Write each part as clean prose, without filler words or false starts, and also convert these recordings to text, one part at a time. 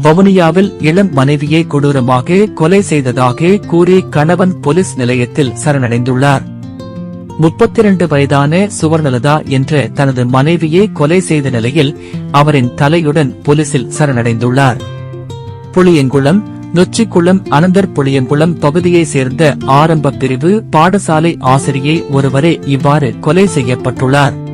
வவுனியாவில் இளம் மனைவியை கொடூரமாக கொலை செய்ததாக கூறி கணவன் போலீஸ் நிலையத்தில் சரணடைந்துள்ளார். 32 வயதான சுவர்ணலதா என்ற தனது மனைவியை கொலை செய்த நிலையில் அவரின் தலையுடன் போலீசில் சரணடைந்துள்ளார். புளியங்குளம் நொச்சிக்குளம் அனந்தர் புளியங்குளம் பகுதியைச் சேர்ந்த ஆரம்ப பிரிவு பாடசாலை ஆசிரியை ஒருவரே இவ்வாறு கொலை செய்யப்பட்டுள்ளார்.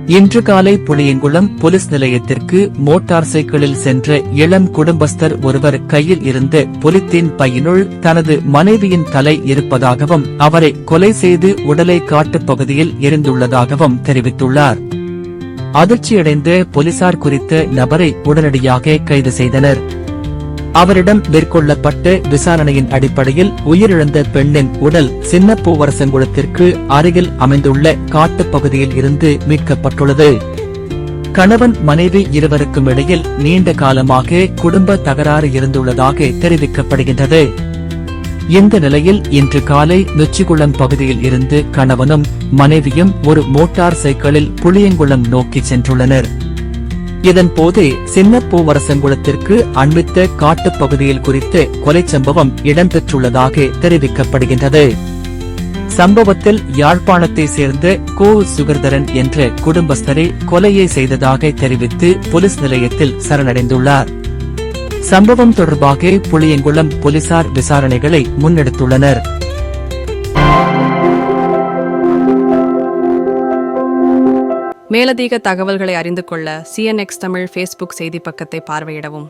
இன்று காலை புளியங்குளம் போலீஸ் நிலையத்திற்கு மோட்டார் சைக்கிளில் சென்ற இளம் குடும்பஸ்தர் ஒருவர் கையில் இருந்த பொலித்தீன் பையினுள் தனது மனைவியின் தலை இருப்பதாகவும் அவரை கொலை செய்து உடலை காட்டுப் பகுதியில் எரிந்துள்ளதாகவும் தெரிவித்துள்ளார். அதிர்ச்சியடைந்த போலீசார் குறித்த நபரை உடனடியாக கைது செய்தனர். அவரிடம் மேற்கொள்ளப்பட்ட விசாரணையின் அடிப்படையில் உயிரிழந்த பெண்ணின் உடல் சின்னப்பூவரசங்குளத்திற்கு அருகில் அமைந்துள்ள காட்டுப் பகுதியில் இருந்து மீட்கப்பட்டுள்ளது. கணவன் மனைவி இருவருக்கும் இடையில் நீண்ட காலமாக குடும்ப தகராறு இருந்துள்ளதாக தெரிவிக்கப்படுகின்றது. இந்த நிலையில் இன்று காலை நொச்சிக்குளம் பகுதியில் இருந்து கணவனும் மனைவியும் ஒரு மோட்டார் சைக்கிளில் புளியங்குளம் நோக்கி சென்றுள்ளனர். இதன்போது சின்னப்பூவரசங்குளத்திற்கு அண்மித்த காட்டுப் பகுதியில் குறித்த கொலை சம்பவம் இடம்பெற்றுள்ளதாக தெரிவிக்கப்படுகின்றது. சம்பவத்தில் யாழ்ப்பாணத்தை சேர்ந்த கோ சுகர்தரன் என்ற குடும்பஸ்தரை கொலையை செய்ததாக தெரிவித்து போலீஸ் நிலையத்தில் சரணடைந்துள்ளார். சம்பவம் தொடர்பாக புளியங்குளம் போலீசார் விசாரணைகளை முன்னெடுத்துள்ளனர். மேலதிக தகவல்களை அறிந்து கொள்ள CNX தமிழ் ஃபேஸ்புக் செய்தி பக்கத்தை பார்வையிடவும்.